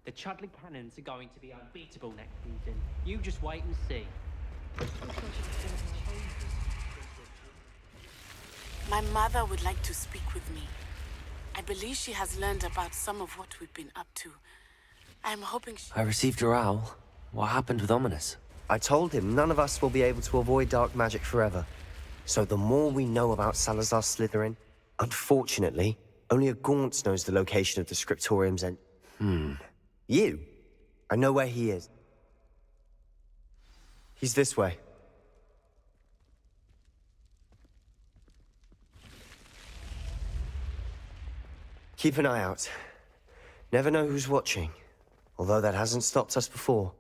The Chudley Cannons are going to be unbeatable next season. You just wait and see. My mother would like to speak with me. I believe she has learned about some of what we've been up to. I'm hoping she... I received your owl. What happened with Ominous? I told him none of us will be able to avoid dark magic forever. So the more we know about Salazar Slytherin, unfortunately, only a Gaunt knows the location of the Scriptorium's end. You? I know where he is. He's this way. Keep an eye out. Never know who's watching. Although that hasn't stopped us before.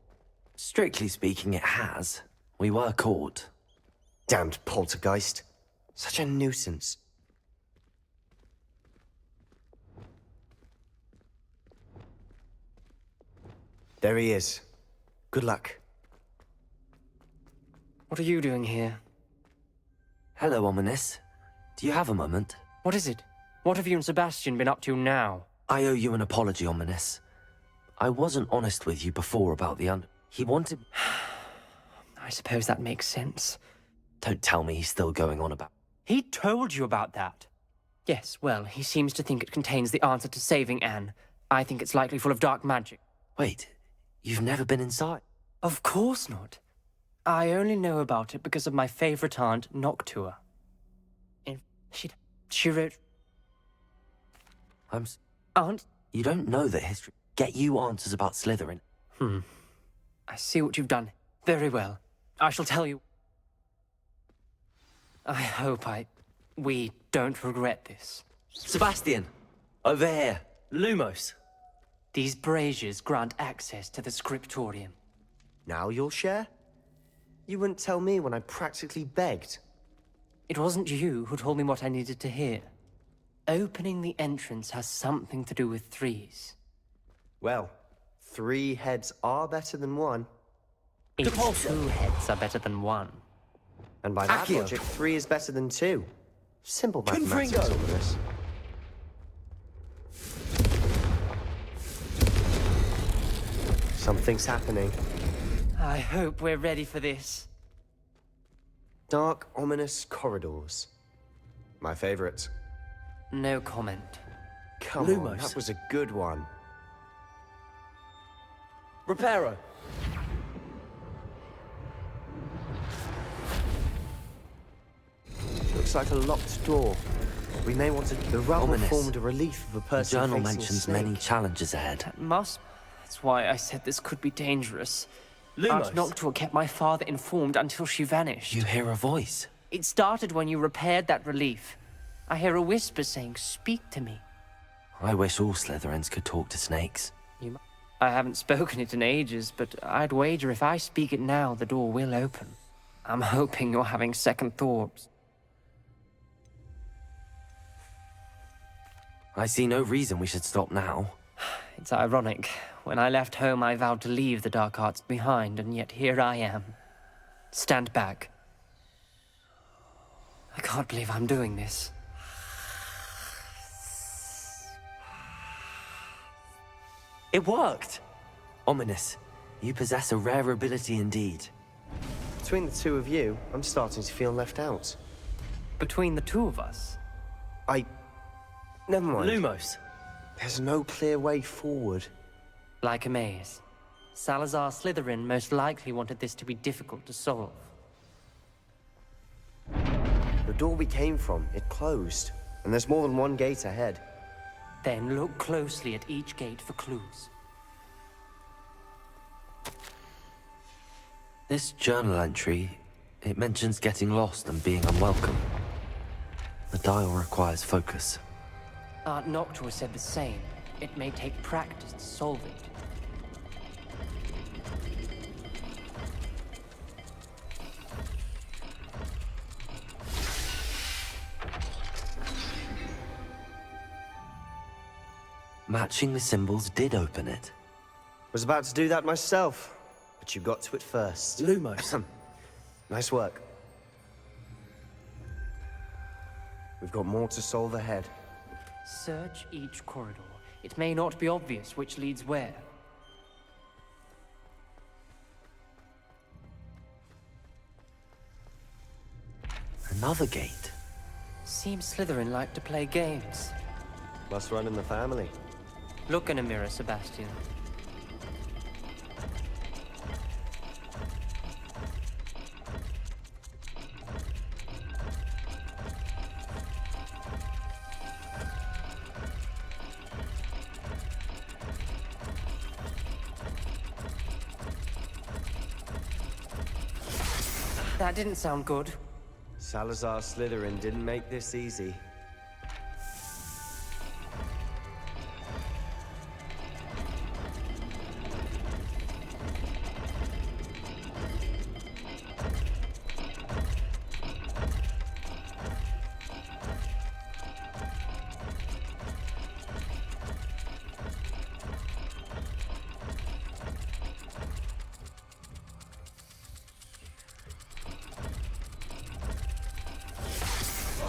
Strictly speaking, it has. We were caught. Damned poltergeist. Such a nuisance. There he is. Good luck. What are you doing here? Hello, Ominous. Do you have a moment? What is it? What have you and Sebastian been up to now? I owe you an apology, Ominous. I wasn't honest with you before about the He wanted... I suppose that makes sense. Don't tell me he's still going on about... He told you about that. Yes, well, he seems to think it contains the answer to saving Anne. I think it's likely full of dark magic. Wait, you've never been inside? Of course not. I only know about it because of my favorite aunt, Noctua. She wrote... Aunt? You don't know that history... Get you answers about Slytherin. I see what you've done. Very well. I shall tell you. I hope we don't regret this. Sebastian! Over here! Lumos! These braziers grant access to the scriptorium. Now you'll share? You wouldn't tell me when I practically begged. It wasn't you who told me what I needed to hear. Opening the entrance has something to do with threes. Well, 3 heads are better than 1. Two heads are better than 1. And by that logic, 3 is better than 2. Simple mathematics, Ominous. Something's happening. I hope we're ready for this. Dark, ominous corridors. My favorite. No comment. Come Lumos. on, that was a good one. Reparo! Looks like a locked door. We may want to... The rubble Ominous. formed a relief of a The person journal facing a mentions snake. many challenges ahead. That's why I said this could be dangerous. Lumos. Aunt Noctua kept my father informed until she vanished. You hear a voice. It started when you repaired that relief. I hear a whisper saying, "Speak to me." I wish all Slytherins could talk to snakes. I haven't spoken it in ages, but I'd wager if I speak it now, the door will open. I'm hoping you're having second thoughts. I see no reason we should stop now. It's ironic. When I left home, I vowed to leave the dark arts behind, and yet here I am. Stand back. I can't believe I'm doing this. It worked! Ominous, you possess a rare ability indeed. Between the two of you, I'm starting to feel left out. Between the two of us? Never mind. Lumos! There's no clear way forward. Like a maze. Salazar Slytherin most likely wanted this to be difficult to solve. The door we came from, it closed. And there's more than one gate ahead. Then look closely at each gate for clues. This journal entry, it mentions getting lost and being unwelcome. The dial requires focus. Aunt Noctua said the same. It may take practice to solve it. Matching the symbols did open it. Was about to do that myself, but you got to it first. Lumos. Nice work. We've got more to solve ahead. Search each corridor. It may not be obvious which leads where. Another gate. Seems Slytherin like to play games. Must run in the family. Look in a mirror, Sebastian. That didn't sound good. Salazar Slytherin didn't make this easy.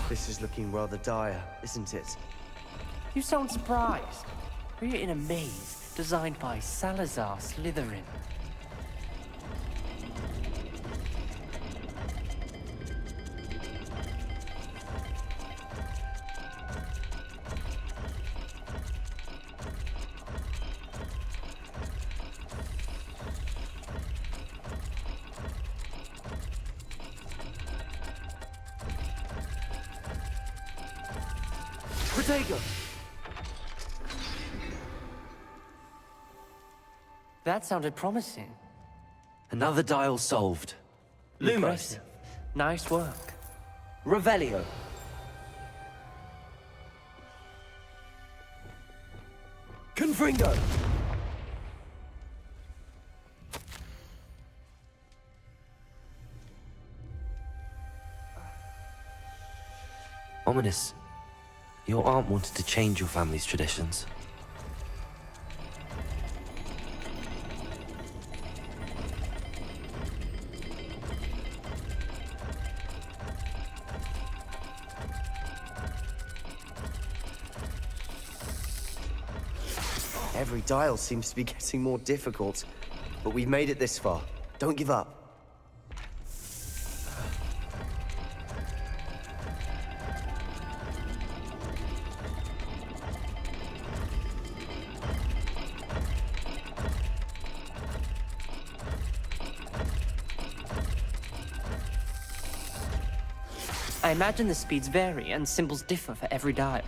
This is looking rather dire, isn't it? You sound surprised. We're in a maze designed by Salazar Slytherin. Protego! That sounded promising. Another dial solved. Lumos. Impressive. Nice work. Revelio. Confringo. Ominous. Your aunt wanted to change your family's traditions. Every dial seems to be getting more difficult, but we've made it this far. Don't give up. I imagine the speeds vary and symbols differ for every dial.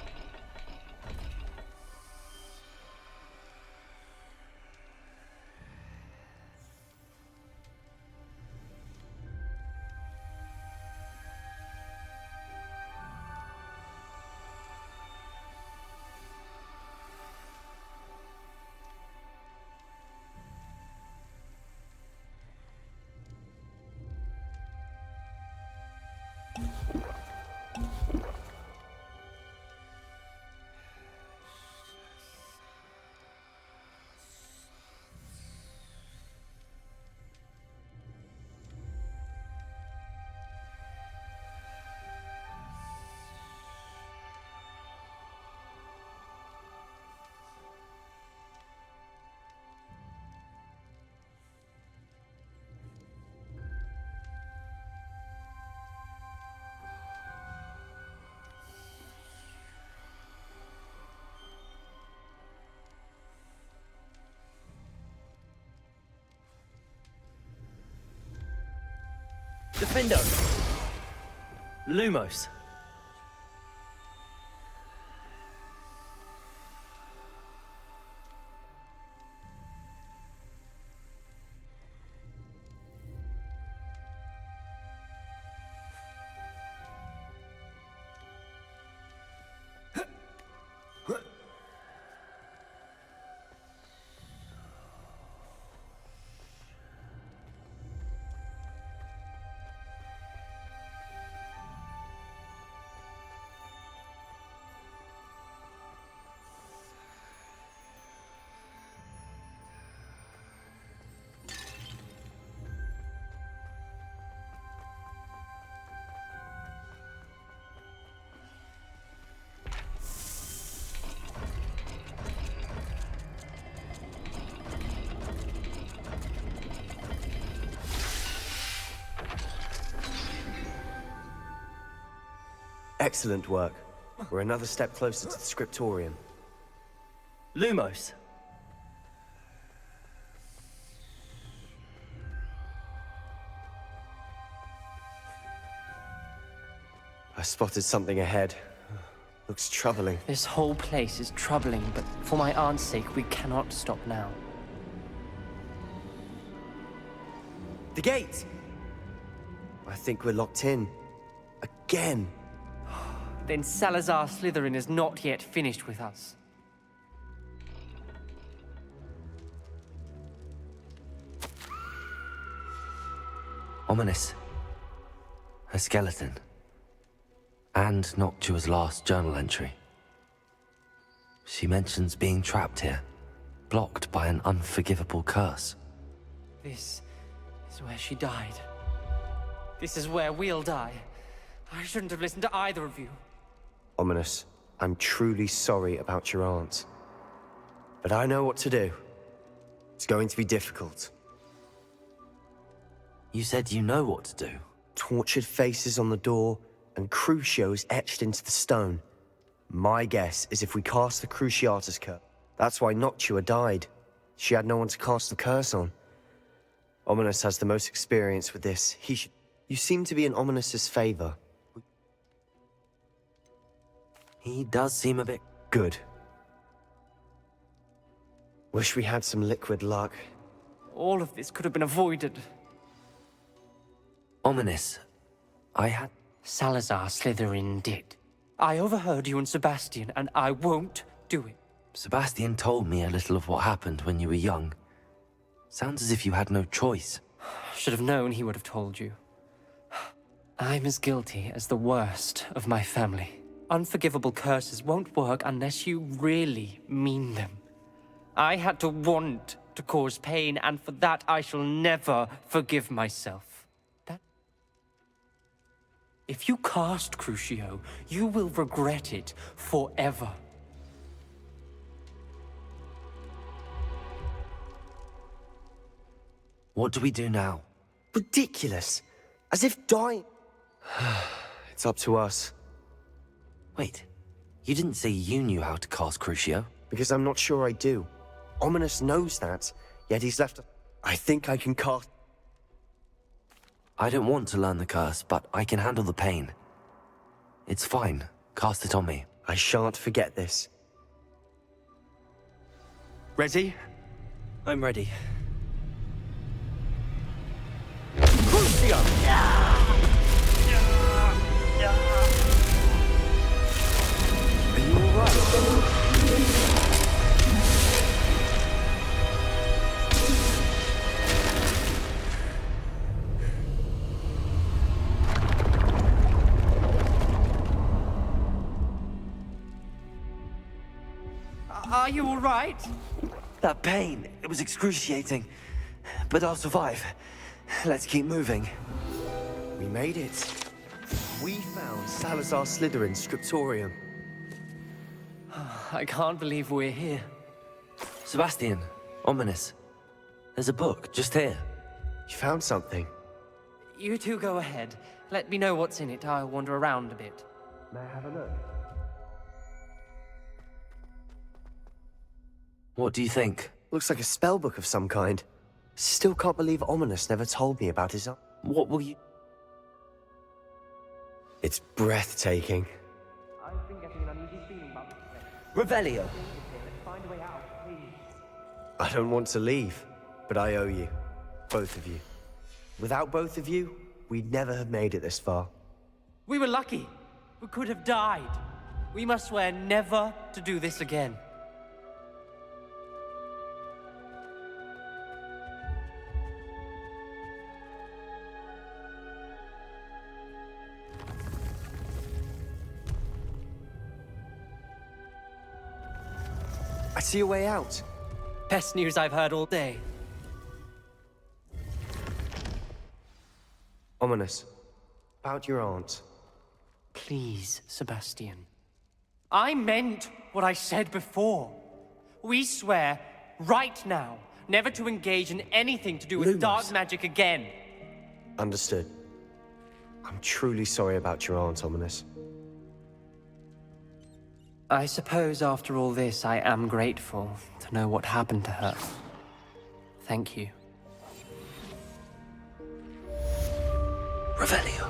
Defendo. Lumos. Excellent work. We're another step closer to the scriptorium. Lumos. I spotted something ahead. Looks troubling. This whole place is troubling, but for my aunt's sake, we cannot stop now. The gate! I think we're locked in. Again. Then Salazar Slytherin is not yet finished with us. Ominous. A skeleton. And Noctua's last journal entry. She mentions being trapped here, blocked by an unforgivable curse. This is where she died. This is where we'll die. I shouldn't have listened to either of you. Ominous, I'm truly sorry about your aunt. But I know what to do. It's going to be difficult. You said you know what to do. Tortured faces on the door, and Crucios etched into the stone. My guess is if we cast the Cruciatus curse. That's why Noctua died. She had no one to cast the curse on. Ominous has the most experience with this. He should... You seem to be in Ominous's favor. He does seem a bit... Good. Wish we had some liquid luck. All of this could have been avoided. Ominous. I had... Salazar Slytherin did. I overheard you and Sebastian, and I won't do it. Sebastian told me a little of what happened when you were young. Sounds as if you had no choice. Should have known he would have told you. I'm as guilty as the worst of my family. Unforgivable curses won't work unless you really mean them. I had to want to cause pain, and for that I shall never forgive myself. If you cast Crucio, you will regret it forever. What do we do now? Ridiculous. As if dying... It's up to us. Wait, you didn't say you knew how to cast Crucio? Because I'm not sure I do. Ominous knows that, yet he's left... I think I can cast... I don't want to learn the curse, but I can handle the pain. It's fine. Cast it on me. I shan't forget this. Ready? I'm ready. Are you alright? Are you all right? That pain, it was excruciating. But I'll survive. Let's keep moving. We made it. We found Salazar Slytherin's scriptorium. I can't believe we're here. Sebastian, Ominous. There's a book just here. You found something. You two go ahead. Let me know what's in it. I'll wander around a bit. May I have a look? What do you think? Looks like a spellbook of some kind. Still can't believe Ominous never told me about his... What will you... It's breathtaking. I've been getting an uneasy feeling about this place. Revelio. Let's find a way out, please. I don't want to leave, but I owe you. Both of you. Without both of you, we'd never have made it this far. We were lucky. We could have died. We must swear never to do this again. I see a way out. Best news I've heard all day. Ominous. About your aunt. Please, Sebastian. I meant what I said before. We swear, right now, never to engage in anything to do with Lumos. dark magic again. Understood. I'm truly sorry about your aunt, Ominous. I suppose after all this, I am grateful to know what happened to her. Thank you. Revelio.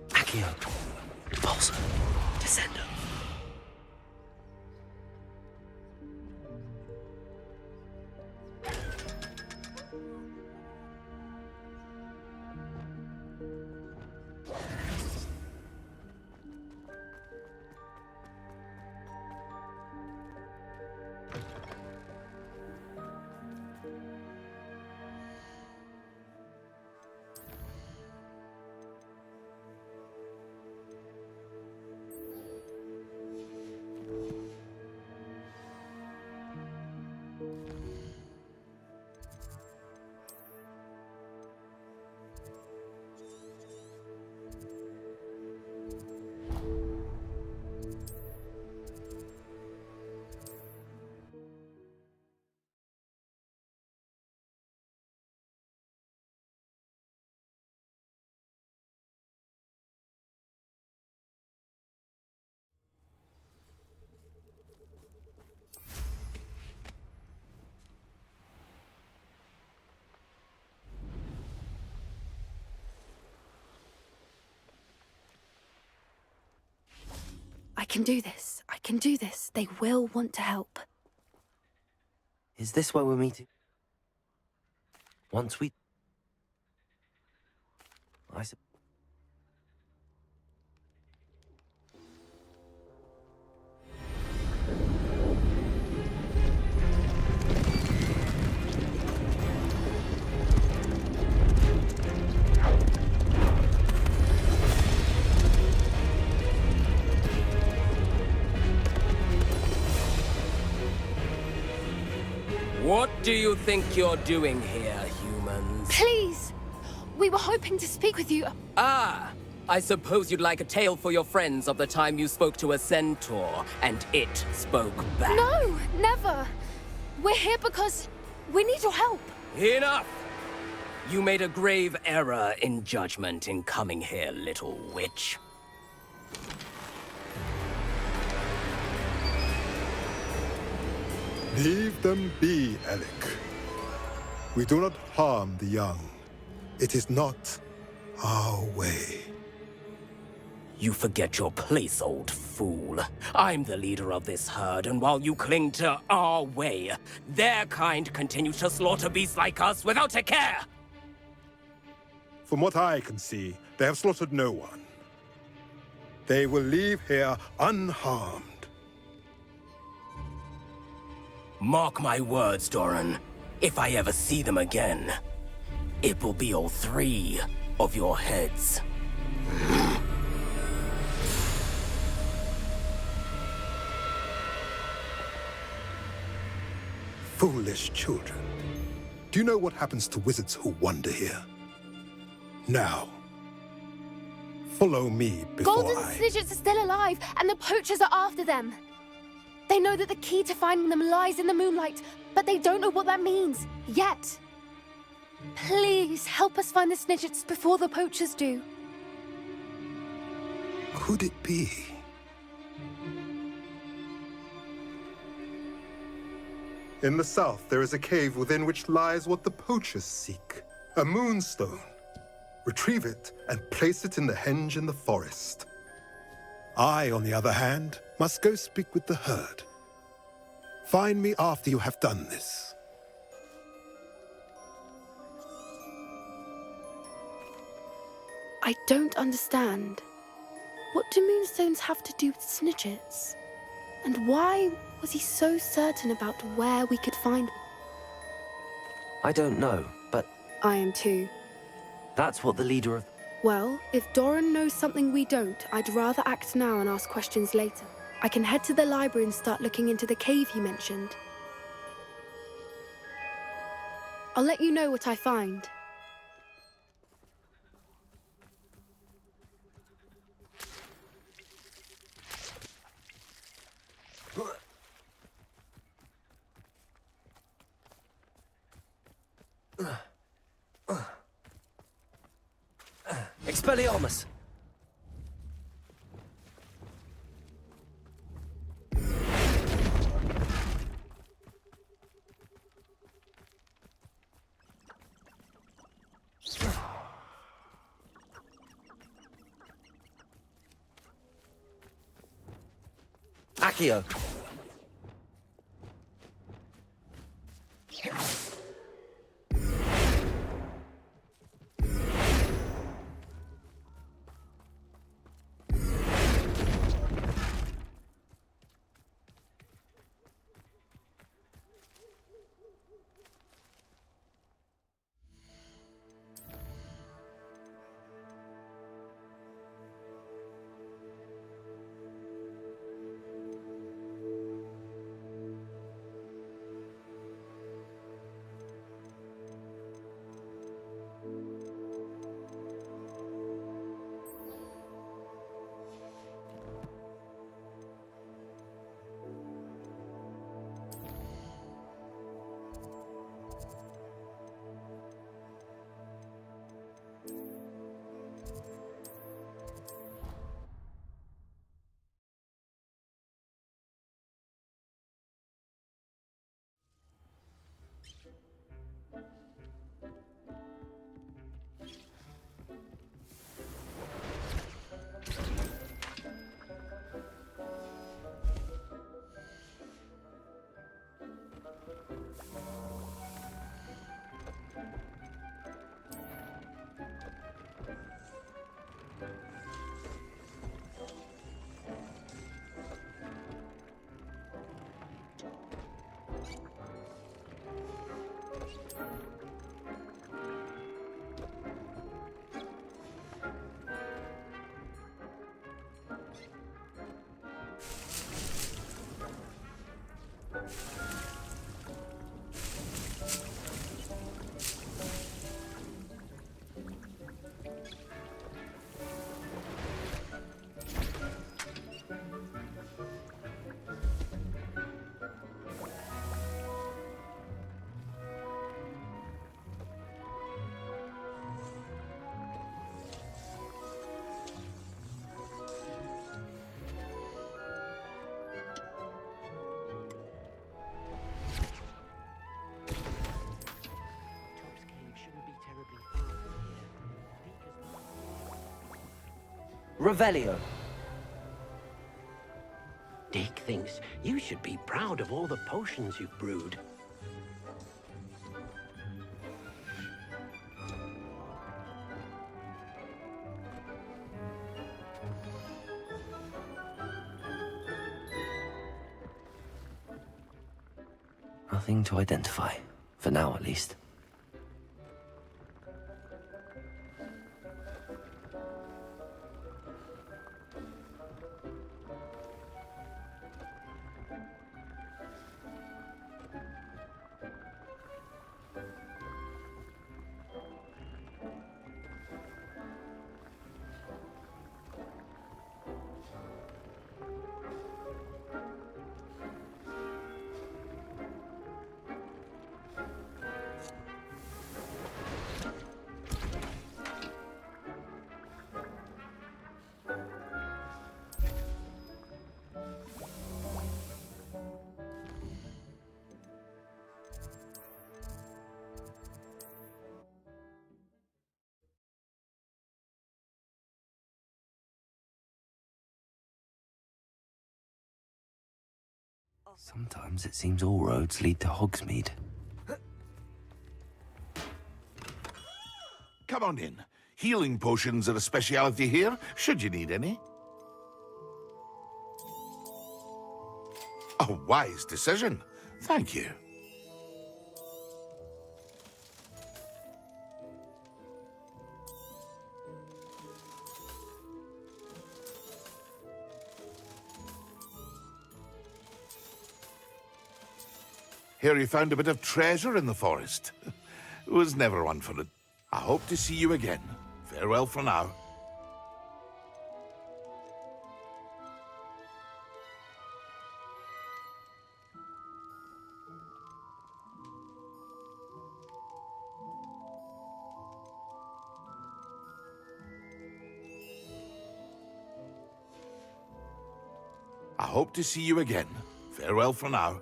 Accio. Pulsar. Descendo. I can do this. I can do this. They will want to help. Is this where we're meeting? Once we... I suppose... What do you think you're doing here, humans? Please! We were hoping to speak with you. Ah! I suppose you'd like a tale for your friends of the time you spoke to a centaur, and it spoke back. No! Never! We're here because we need your help. Enough! You made a grave error in judgment in coming here, little witch. Leave them be, Alec. We do not harm the young. It is not our way. You forget your place, old fool. I'm the leader of this herd, and while you cling to our way, their kind continue to slaughter beasts like us without a care! From what I can see, they have slaughtered no one. They will leave here unharmed. Mark my words, Doran. If I ever see them again, it will be all 3 of your heads. Foolish children. Do you know what happens to wizards who wander here? Now, follow me before Golden Snidgets are still alive, and the poachers are after them. They know that the key to finding them lies in the moonlight, but they don't know what that means, yet. Please, help us find the Snidgets before the poachers do. Could it be? In the south, there is a cave within which lies what the poachers seek. A moonstone. Retrieve it and place it in the henge in the forest. I, on the other hand, must go speak with the herd. Find me after you have done this. I don't understand. What do moonstones have to do with Snidgets? And why was he so certain about where we could find them? I don't know, but I am too. that's what the leader of... Well, if Doran knows something we don't, I'd rather act now and ask questions later. I can head to the library and start looking into the cave he mentioned. I'll let you know what I find. Expelliarmus! Accio! Top's cave shouldn't be terribly far from here. Revelio. Dick thinks you should be proud of all the potions you've brewed. Nothing to identify. For now, at least. Sometimes it seems all roads lead to Hogsmeade. Come on in. Healing potions are a speciality here, should you need any. A wise decision. Thank you. Hear you found a bit of treasure in the forest. Was never one for it. I hope to see you again. Farewell for now. hope to see you again. Farewell for now.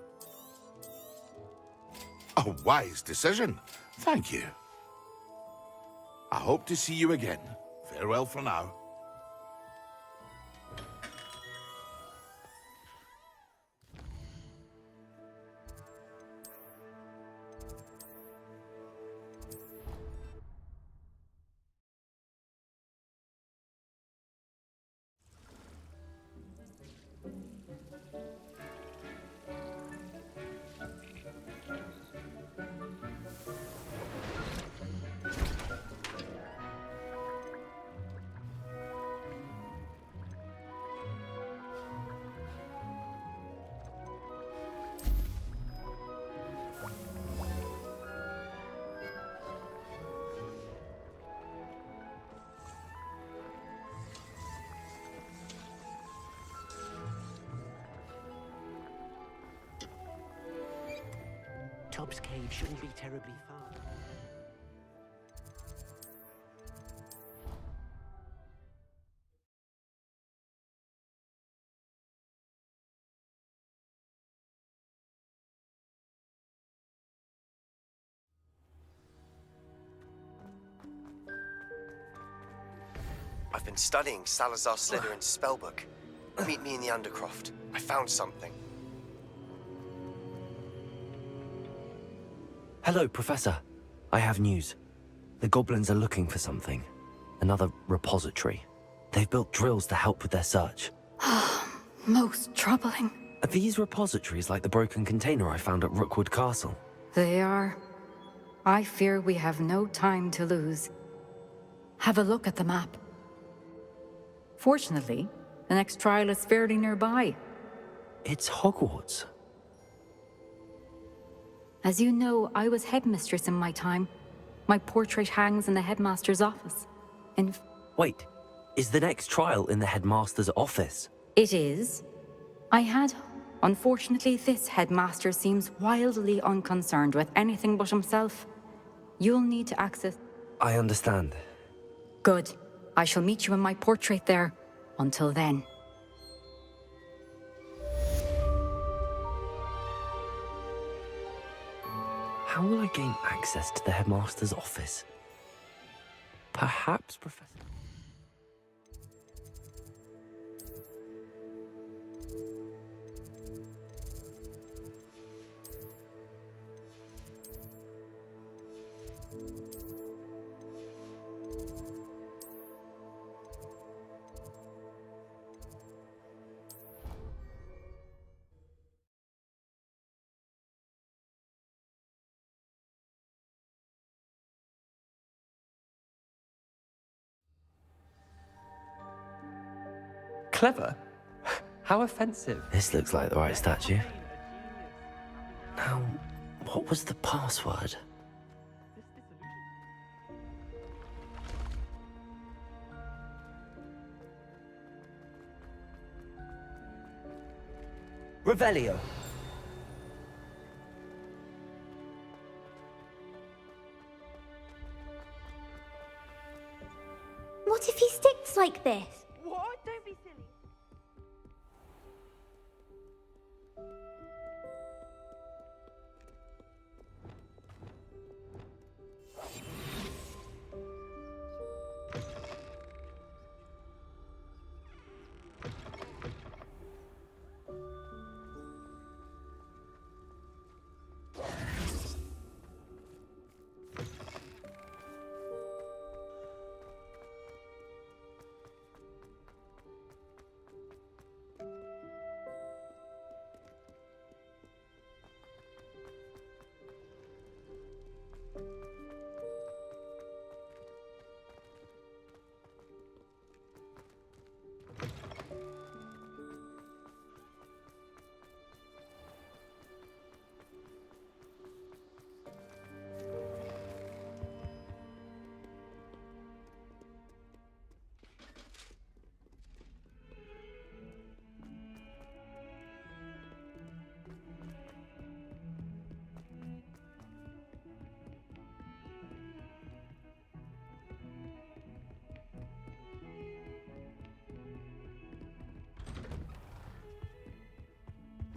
A wise decision. Thank you. I hope to see you again. Farewell for now. Tubbs Cave shouldn't be terribly far. I've been studying Salazar Slytherin's spellbook. Meet me in the Undercroft. I found something. Hello, Professor. I have news. The goblins are looking for something. Another repository. They've built drills to help with their search. Most troubling. Are these repositories like the broken container I found at Rookwood Castle? They are. I fear we have no time to lose. Have a look at the map. Fortunately, the next trial is fairly nearby. It's Hogwarts. As you know, I was headmistress in my time. My portrait hangs in the headmaster's office. Wait, is the next trial in the headmaster's office? It is. I had. Unfortunately, this headmaster seems wildly unconcerned with anything but himself. You'll need to access... I understand. Good. I shall meet you in my portrait there. Until then. How will I gain access to the headmaster's office? Perhaps, Professor... Clever? How offensive. This looks like the right statue. Now, what was the password? Revelio. What if he sticks like this? What? Don't be silly.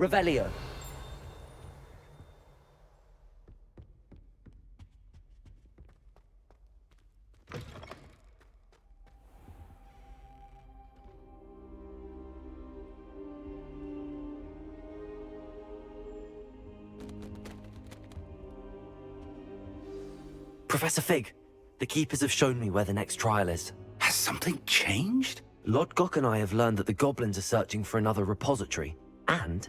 Revelio. Professor Fig, the Keepers have shown me where the next trial is. Has something changed? Lord Gok and I have learned that the goblins are searching for another repository, and...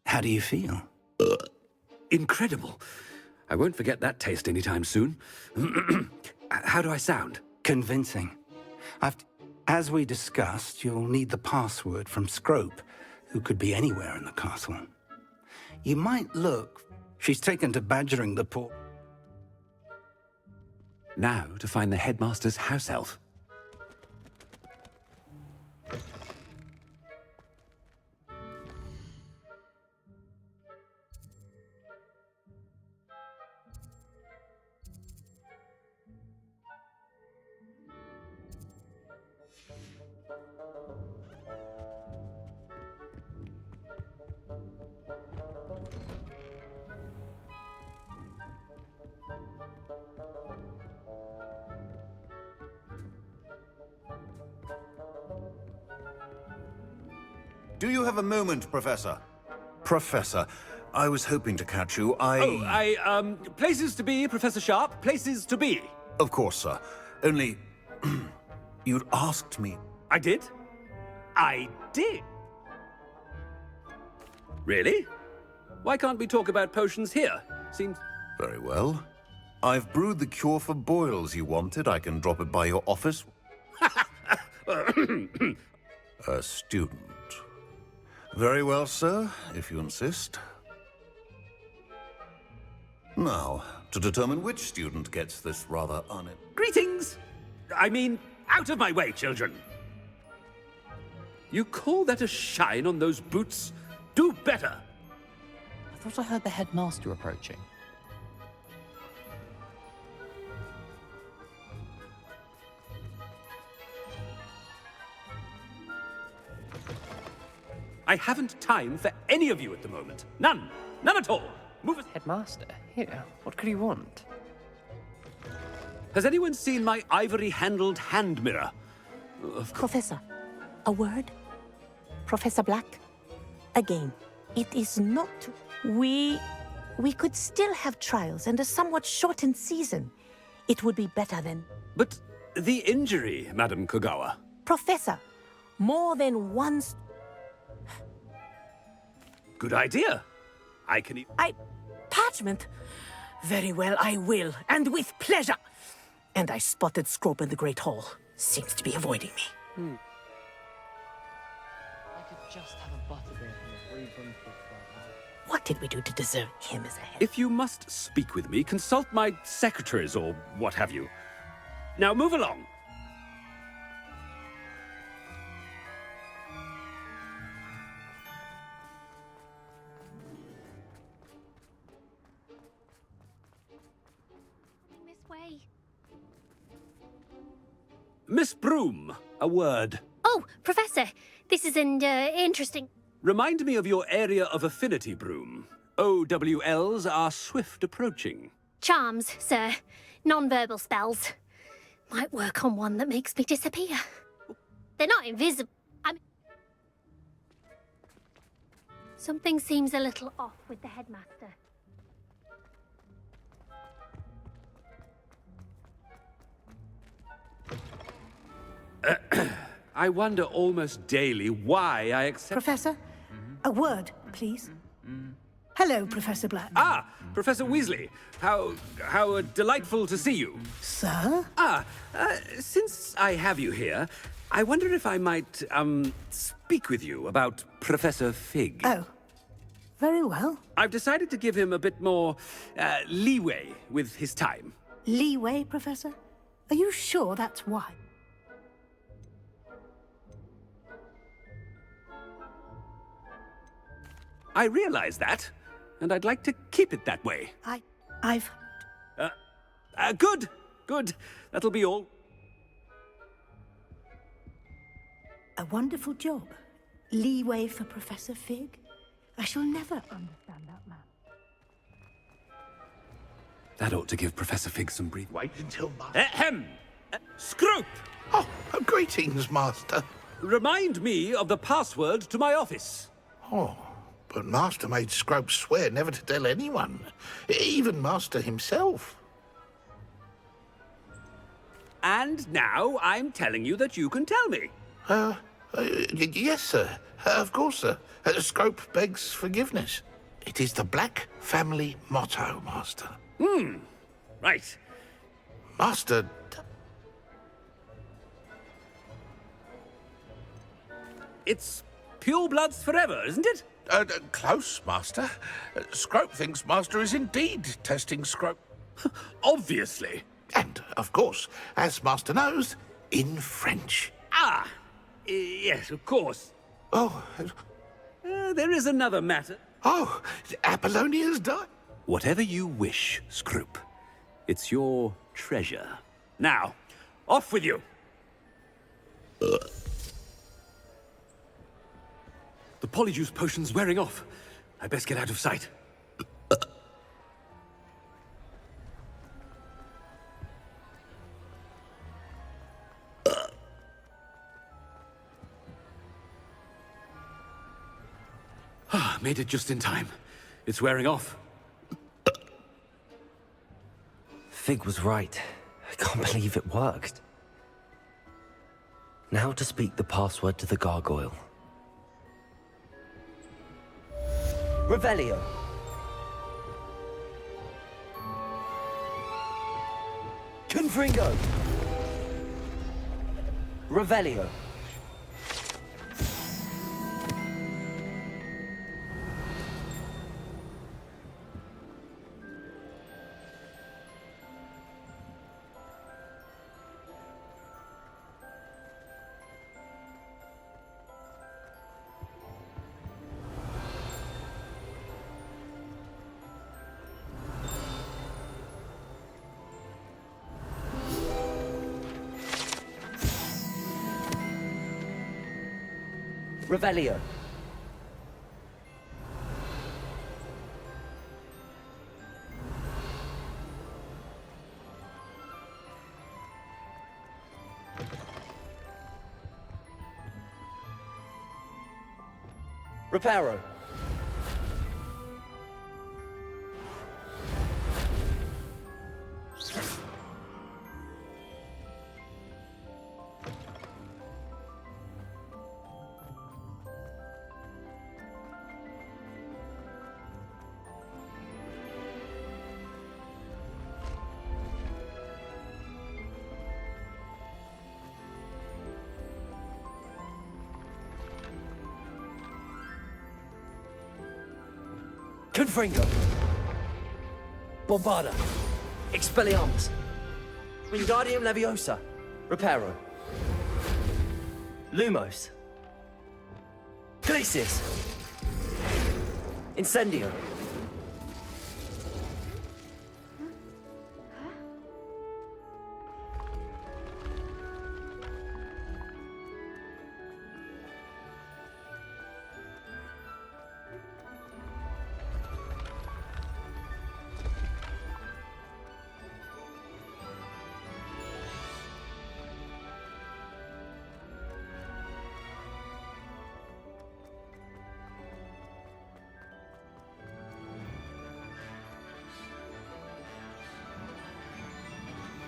How do you feel? Incredible. I won't forget that taste anytime soon. How do I sound? Convincing. As we discussed, you'll need the password from Scrope, who could be anywhere in the castle. You might look. She's taken to badgering the poor. Now to find the headmaster's house elf. Do you have a moment, Professor? Professor, I was hoping to catch you. Places to be, Professor Sharp. Places to be. Of course, sir. Only... you'd asked me. I did? I did? Really? Why can't we talk about potions here? Seems... Very well. I've brewed the cure for boils you wanted. I can drop it by your office. A student. Very well, sir, if you insist. Now, to determine which student gets this rather Greetings! I mean, out of my way, children! You call that a shine on those boots? Do better! I thought I heard the headmaster approaching. I haven't time for any of you at the moment. None. None at all. Move it. Headmaster? Here. What could he want? Has anyone seen my ivory-handled hand mirror? Professor, a word? Professor Black? Again, it is not... We could still have trials and a somewhat shortened season. It would be better than... But the injury, Madam Kogawa. Professor, more than once... Good idea. I can eat... Parchment? Very well, I will, and with pleasure. And I spotted Scrope in the Great Hall. Seems to be avoiding me. I could just have a butterbeer from a free bunch of What did we do to deserve him as a head? If you must speak with me, consult my secretaries or what have you. Now move along. Miss Broom, a word. Oh, Professor, this is an interesting... Remind me of your area of affinity, Broom. OWLs are swift approaching. Charms, sir. Non-verbal spells. Might work on one that makes me disappear. They're not invisible. I mean... Something seems a little off with the headmaster. I wonder almost daily why I accept... Professor, a word, please. Hello, Professor Black. Ah, Professor Weasley. How delightful to see you. Sir? Since I have you here, I wonder if I might, speak with you about Professor Fig. Oh, Very well. I've decided to give him a bit more leeway with his time. Leeway, Professor? Are you sure that's why? I realize that, and I'd like to keep it that way. I've... Good, good. That'll be all. A wonderful job. Leeway for Professor Fig? I shall never understand that man. That ought to give Professor Fig some breathing. Wait until Ahem! Scrope! Oh, greetings, Master. Remind me of the password to my office. Oh, but Master made Scrope swear never to tell anyone, even Master himself. And now I'm telling you that you can tell me. Yes, sir. Of course, sir. Scrope begs forgiveness. It is the Black family motto, Master. Right. Master... It's pure bloods forever, isn't it? Close, Master. Scrope thinks Master is indeed testing Scrope. Obviously. And, of course, as Master knows, in French. Ah! Yes, of course. Oh. There is another matter. Oh, Apollonia's died. Whatever you wish, Scrope. It's your treasure. Now, off with you. The polyjuice potion's wearing off. I best get out of sight. Made it just in time. It's wearing off. Fig was right. I can't believe it worked. Now to speak the password to the gargoyle. Revelio. Confringo. Revelio. Revelio. Reparo. Confringo. Bombarda. Expelliarmus. Wingardium Leviosa. Reparo. Lumos. Glacius. Incendio.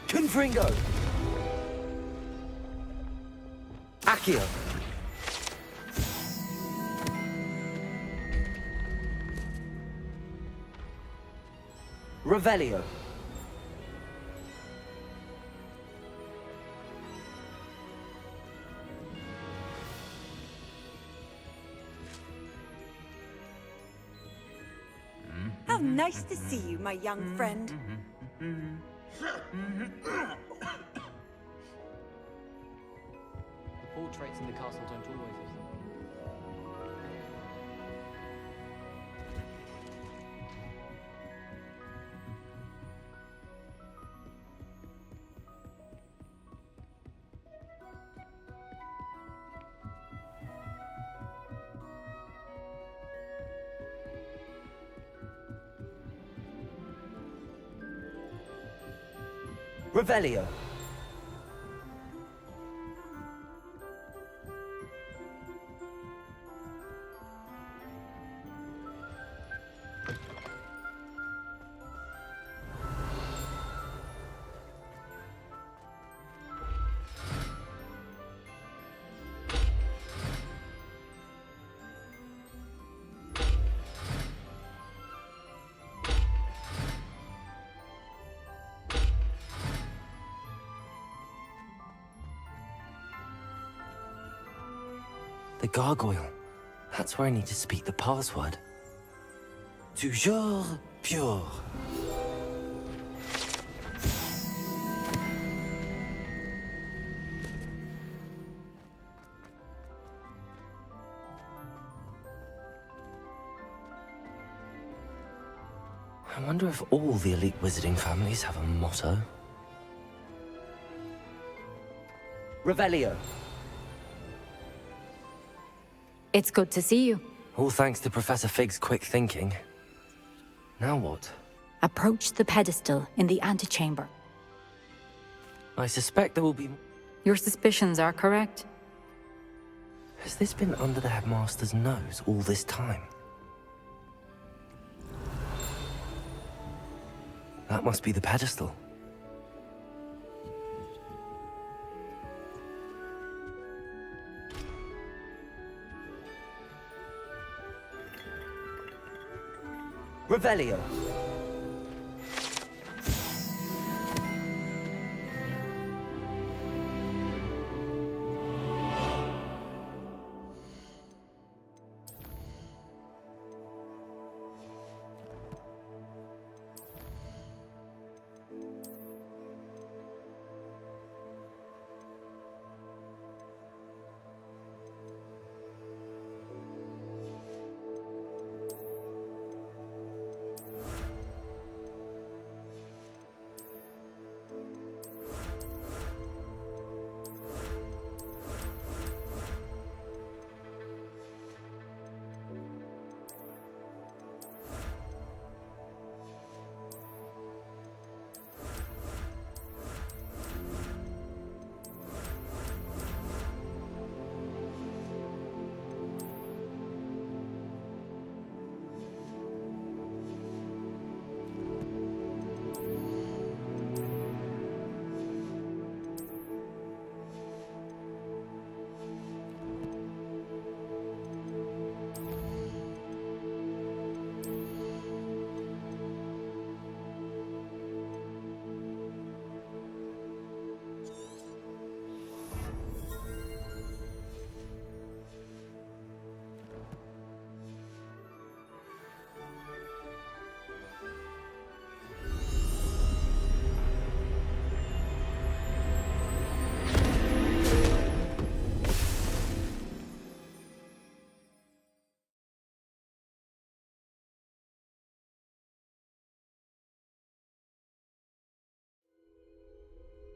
Confringo. Accio. Revelio. nice to see you, my young friend. The portraits in the castle don't always have something. Revelio. The gargoyle. That's where I need to speak the password. Toujours pure. I wonder if all the elite wizarding families have a motto. Revelio. It's good to see you. All thanks to Professor Fig's quick thinking. Now what? Approach the pedestal in the antechamber. I suspect there will be... Your suspicions are correct. Has this been under the headmaster's nose all this time? That must be the pedestal. Revelio.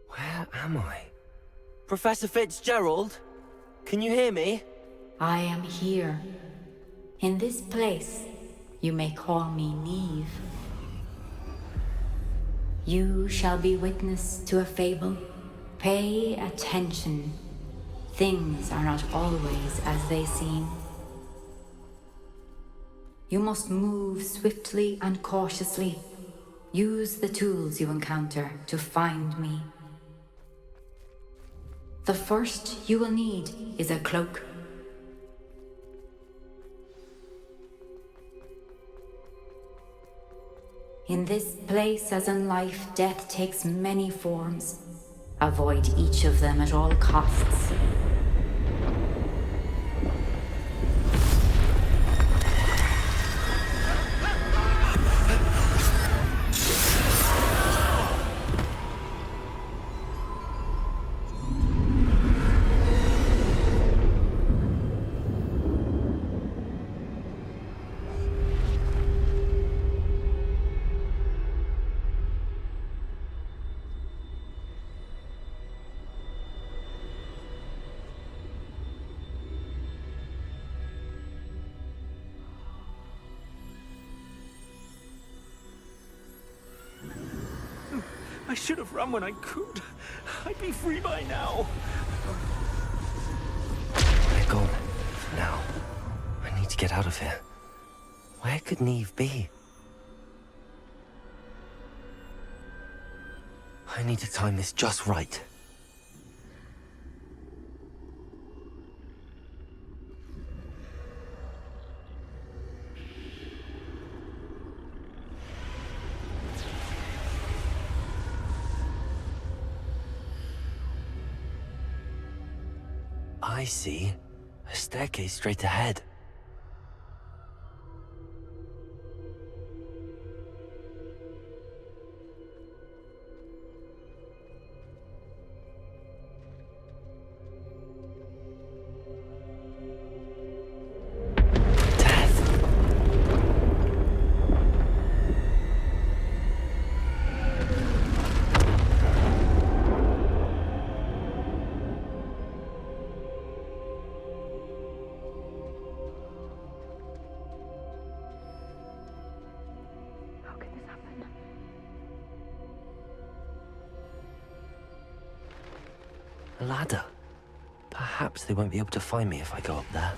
Where am I? Professor Fitzgerald? Can you hear me? I am here. In this place, you may call me Neve. You shall be witness to a fable. Pay attention. Things are not always as they seem. You must move swiftly and cautiously. Use the tools you encounter to find me. The first you will need is a cloak. In this place, as in life, death takes many forms. Avoid each of them at all costs. I should have run when I could. I'd be free by now. They're gone. For now. I need to get out of here. Where could Neve be? I need to time this just right. I see. A staircase straight ahead. A ladder. Perhaps they won't be able to find me if I go up there.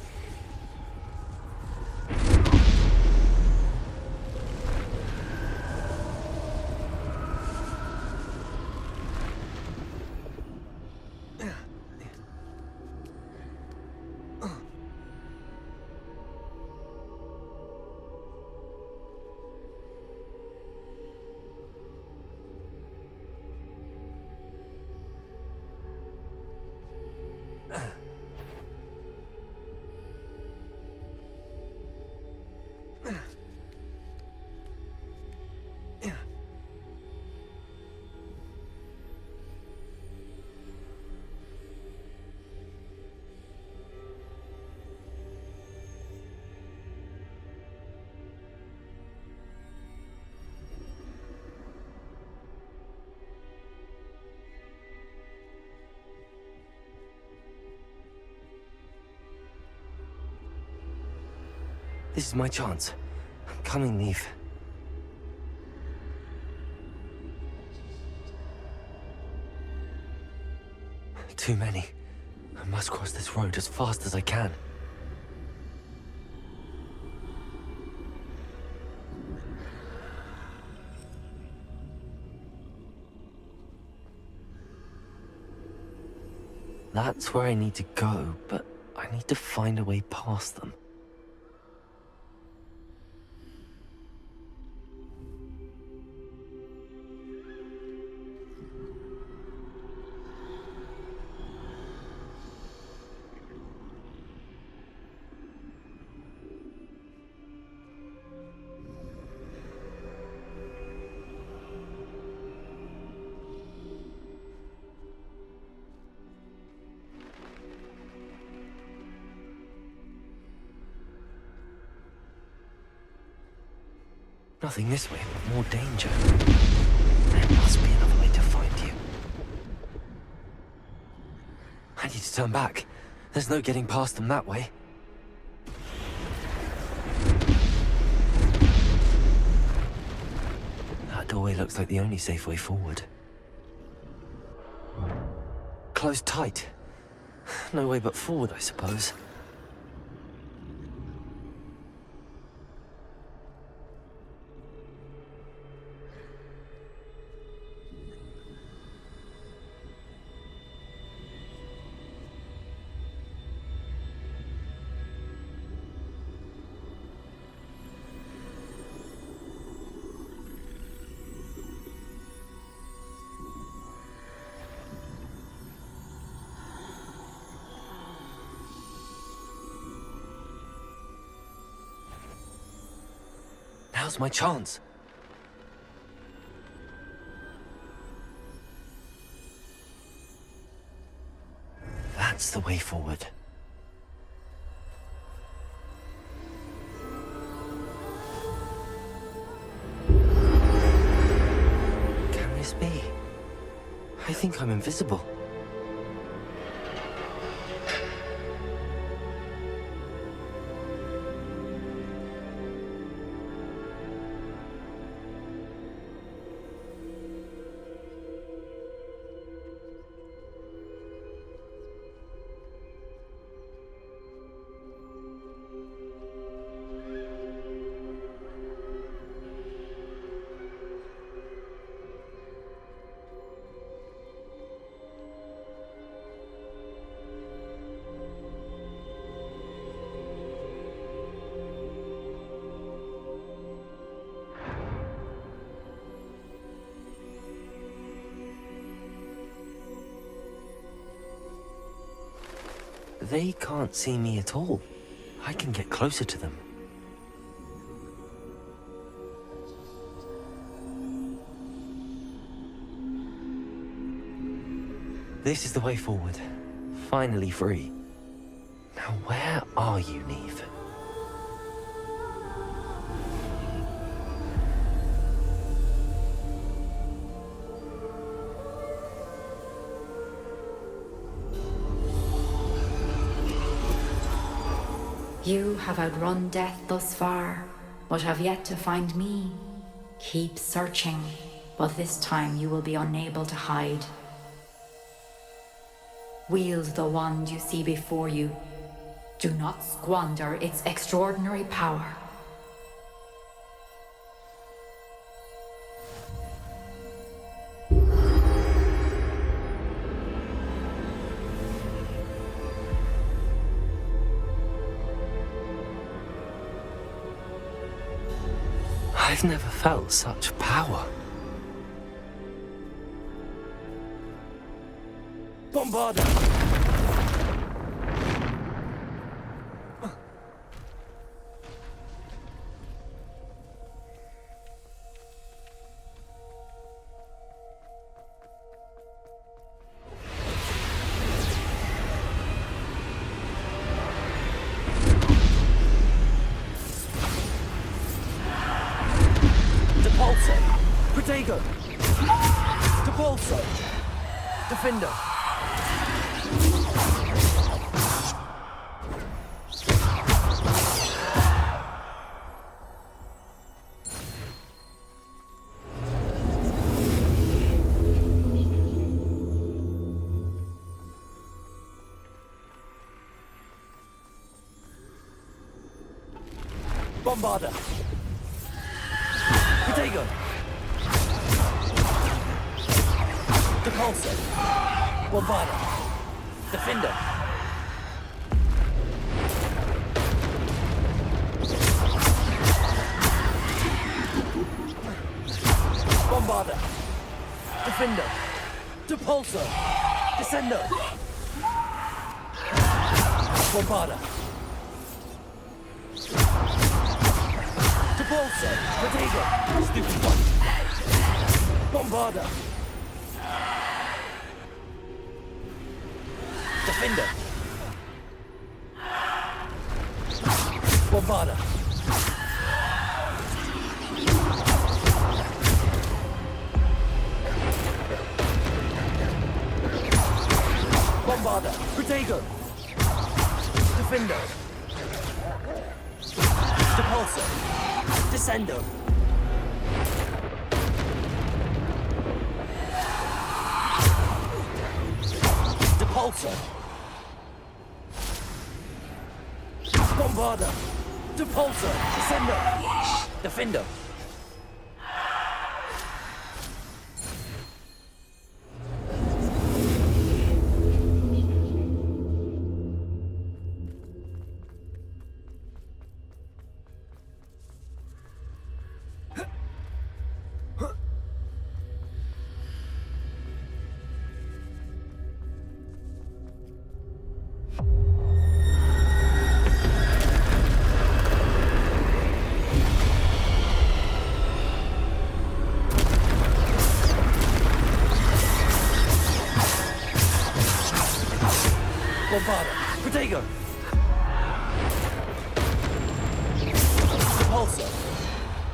This is my chance. I'm coming, Neve. Too many. I must cross this road as fast as I can. That's where I need to go, but I need to find a way past them. Nothing this way, but more danger. There must be another way to find you. I need to turn back. There's no getting past them that way. That doorway looks like the only safe way forward. Closed tight. No way but forward, I suppose. Now's my chance. That's the way forward. Can this be? I think I'm invisible. They can't see me at all. I can get closer to them. This is the way forward. Finally free. Now where are you, Neve? You have outrun death thus far, but have yet to find me. Keep searching, but this time you will be unable to hide. Wield the wand you see before you. Do not squander its extraordinary power. I've never felt such power. Bombarda! Protego! Depulso! Defender! Bombarda! Protego! Depulso! Bombarda! Defender! Bombarda! Defender! Depulso! Descendo! Bombarda! Depulso! Protego! Stupid one! Bombarda! Defender! Bombarda! Bombarda! Protego! Defender! Depulso! Descendo! Depulso! Bombarda! Depulso! Descendo! Defender! Bombarda! Protego! Depulso!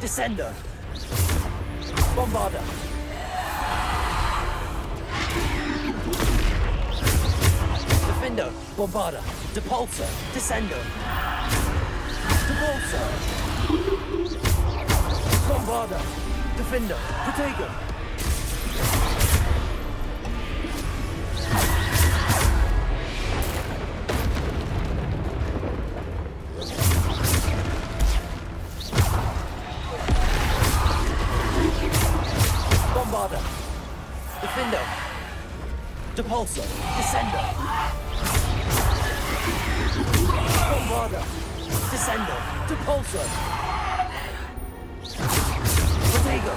Descendo! Bombarda! Defender! Bombarda! Depulso! Descendo! Depulso! Bombarda! Defender! Protego! Bombarda! Defendo! Depulso! Descendo! Bombarda! Descendo! Depulso! Protego!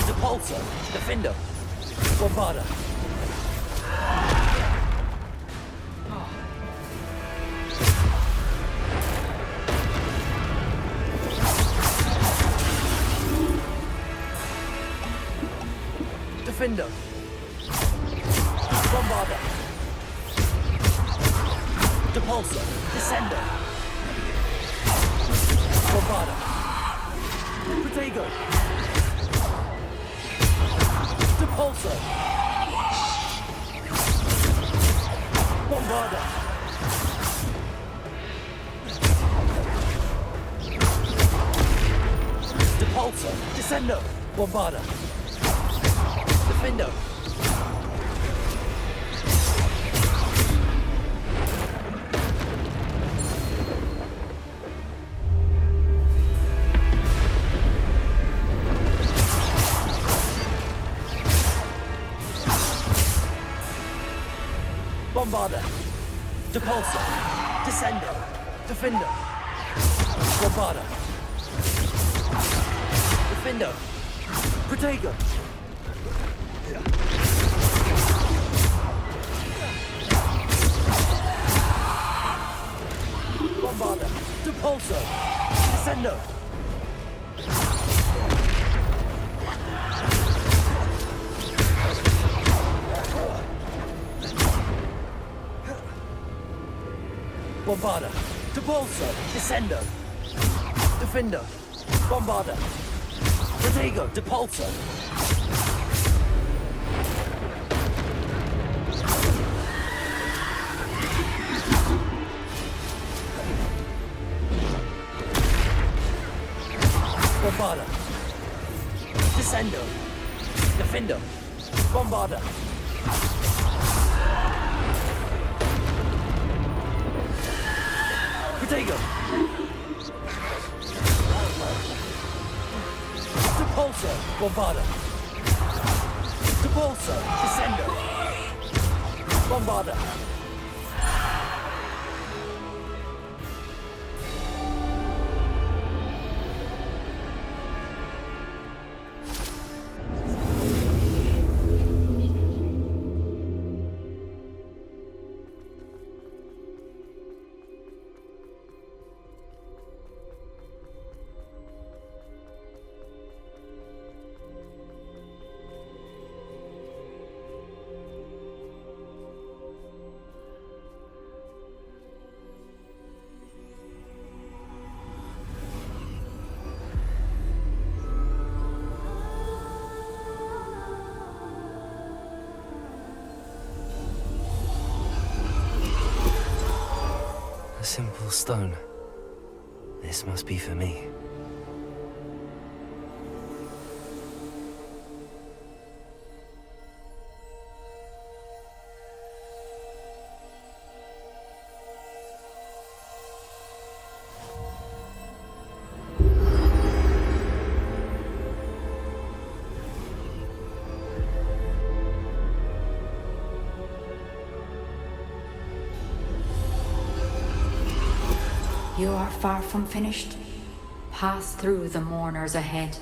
Depulso! Defendo! Bombarda! Defender. Bombarder. Depulsor. Descender. Bombarder. Protego. Depulsor. Bombarder. Depulsor. Descendo. Bombarder. Defendo. Bombarder. Depulsor. Descendo. Defendo. Bombarder. Defendo. Protego. Bombarder. Depulsor. Descendo. Bombarder. Depulsor. Descendo. Defendo. Bombarder. Protego. Depulsor. Bombarder. Descendo. Defendo. Bombarder. Protego. Depulsor. Bombarder. Depulsor. Descendo. Bombarder. A simple stone. This must be for me. You are far from finished. Pass through the mourners ahead.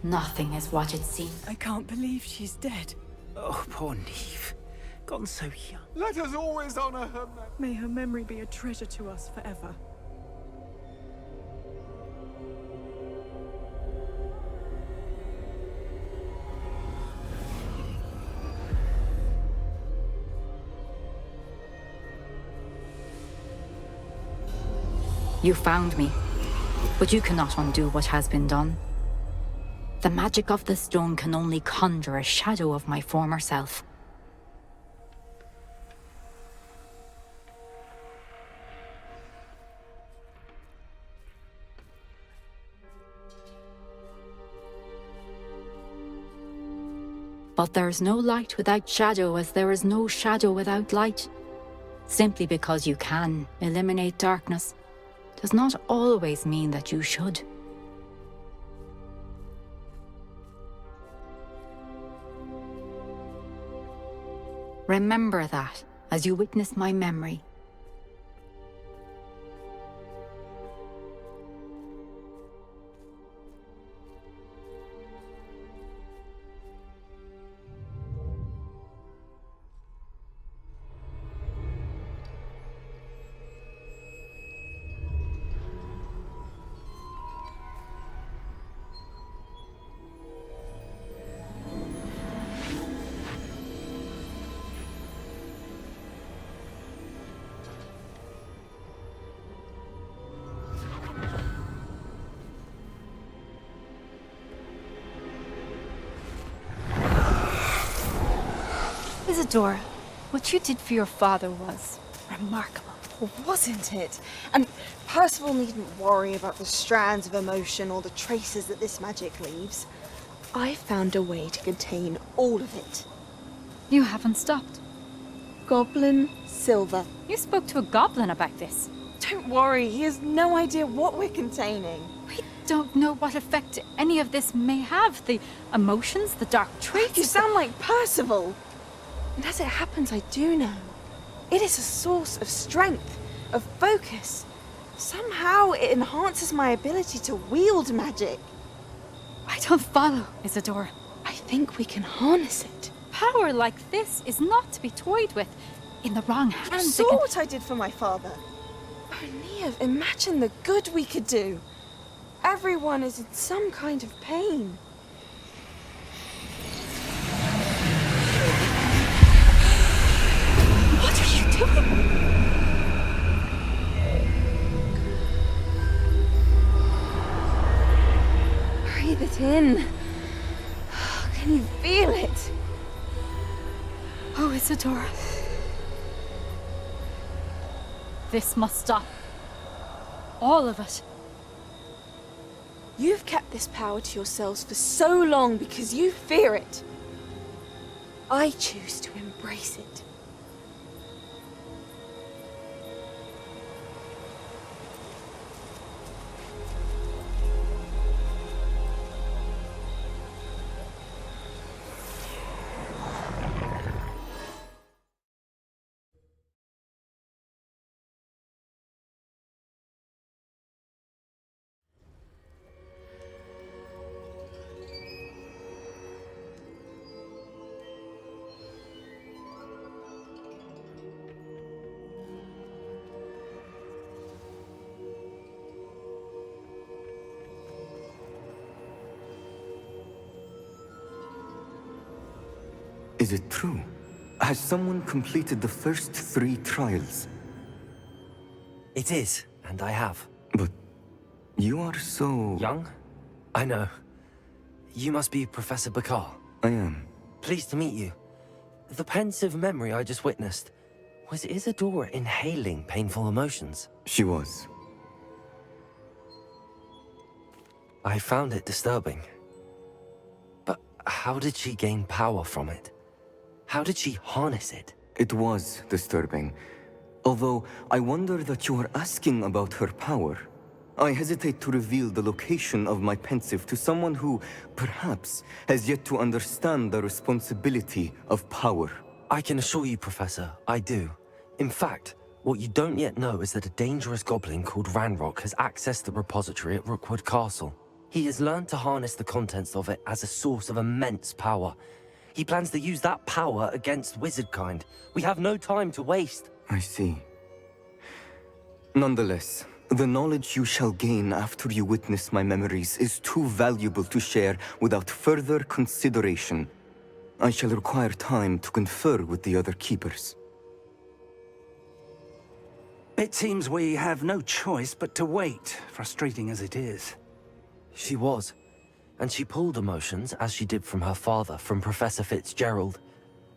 Nothing is what it seems. I can't believe she's dead. Oh, poor Neve. Gone so young. Let us always honor her. May her memory be a treasure to us forever. You found me, but you cannot undo what has been done. The magic of the stone can only conjure a shadow of my former self. But there is no light without shadow, as there is no shadow without light. Simply because you can eliminate darkness does not always mean that you should. Remember that as you witness my memory. Isadora, what you did for your father was remarkable. Wasn't it? And Percival needn't worry about the strands of emotion or the traces that this magic leaves. I found a way to contain all of it. You haven't stopped. Goblin Silver. You spoke to a goblin about this. Don't worry, he has no idea what we're containing. We don't know what effect any of this may have. The emotions, the dark traits. You sound like Percival. And as it happens, I do know. It is a source of strength, of focus. Somehow it enhances my ability to wield magic. I don't follow, Isadora. I think we can harness it. Power like this is not to be toyed with. In the wrong hands. You saw what I did for my father. Oh, Neve, imagine the good we could do. Everyone is in some kind of pain. What are you doing? Breathe it in. Can you feel it? Oh, Isadora. This must stop. All of it. You've kept this power to yourselves for so long because you fear it. I choose to embrace it. Is it true? Has someone completed the first 3 trials? It is, and I have. But you are so... Young? I know. You must be Professor Bakar. I am. Pleased to meet you. The pensive memory I just witnessed, was Isadora inhaling painful emotions? She was. I found it disturbing. But how did she gain power from it? How did she harness it? It was disturbing. Although, I wonder that you are asking about her power. I hesitate to reveal the location of my pensive to someone who, perhaps, has yet to understand the responsibility of power. I can assure you, Professor, I do. In fact, what you don't yet know is that a dangerous goblin called Ranrock has accessed the repository at Rookwood Castle. He has learned to harness the contents of it as a source of immense power. He plans to use that power against wizardkind. We have no time to waste. I see. Nonetheless, the knowledge you shall gain after you witness my memories is too valuable to share without further consideration. I shall require time to confer with the other keepers. It seems we have no choice but to wait, frustrating as it is. She was. And she pulled emotions, as she did from her father, from Professor Fitzgerald,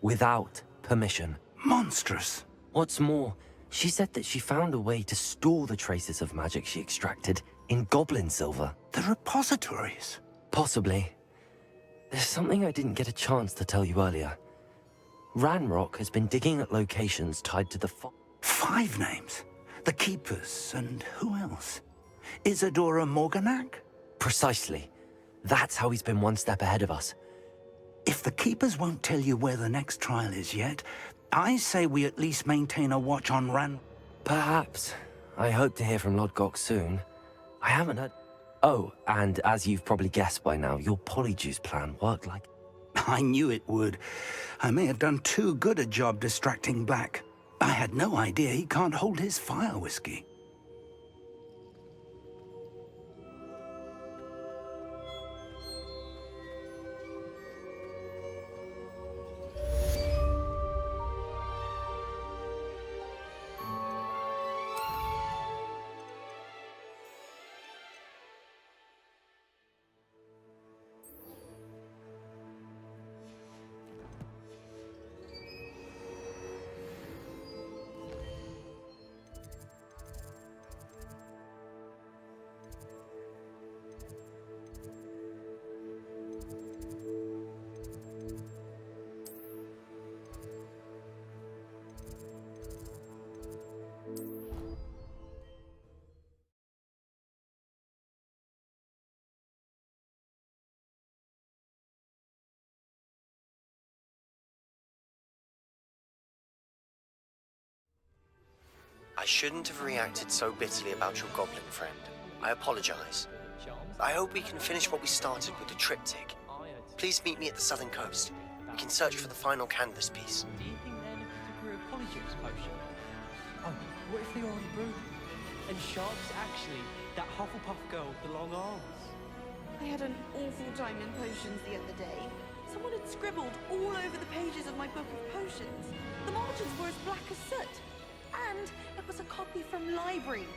without permission. Monstrous. What's more, she said that she found a way to store the traces of magic she extracted in goblin silver. The repositories? Possibly. There's something I didn't get a chance to tell you earlier. Ranrock has been digging at locations tied to the 5 names? The Keepers, and who else? Isadora Morganac? Precisely. That's how he's been one step ahead of us. If the Keepers won't tell you where the next trial is yet, I say we at least maintain a watch on Ran... Perhaps. I hope to hear from Lodgok soon. I haven't heard... Oh, and as you've probably guessed by now, your Polyjuice plan worked like... I knew it would. I may have done too good a job distracting Black. I had no idea he can't hold his fire whiskey. I shouldn't have reacted so bitterly about your goblin friend. I apologize. I hope we can finish what we started with the triptych. Please meet me at the southern coast. We can search for the final canvas piece. Do you think then a Cruciatus potion? Oh, what if they already brewed them? And Sharp's actually that Hufflepuff girl with the long arms. I had an awful time in potions the other day. Someone had scribbled all over the pages of my book of potions. The margins were as black as soot. And it was a copy from library.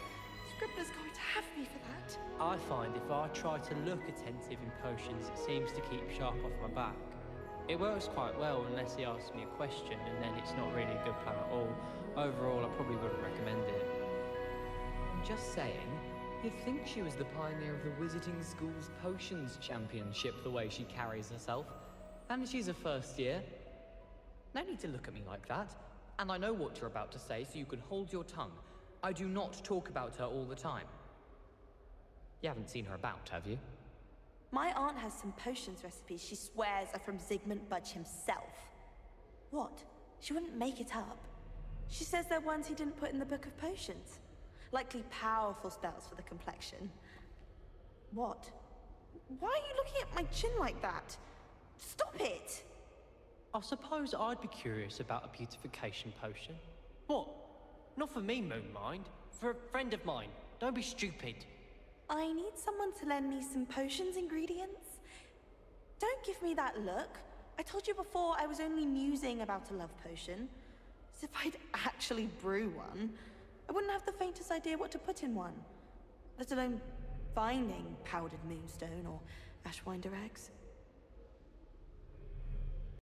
Scribner's going to have me for that. I find if I try to look attentive in potions, it seems to keep Sharp off my back. It works quite well unless he asks me a question, and then it's not really a good plan at all. Overall, I probably wouldn't recommend it. I'm just saying, you'd think she was the pioneer of the Wizarding School's Potions Championship the way she carries herself. And she's a first year. No need to look at me like that. And I know what you're about to say, so you can hold your tongue. I do not talk about her all the time. You haven't seen her about, have you? My aunt has some potions recipes she swears are from Zygmunt Budge himself. What? She wouldn't make it up. She says they're ones he didn't put in the Book of Potions. Likely powerful spells for the complexion. What? Why are you looking at my chin like that? Stop it! I suppose I'd be curious about a beautification potion. What? Not for me, Moonmind. For a friend of mine. Don't be stupid. I need someone to lend me some potions ingredients. Don't give me that look. I told you before I was only musing about a love potion. As if I'd actually brew one. I wouldn't have the faintest idea what to put in one. Let alone finding powdered moonstone or ashwinder eggs.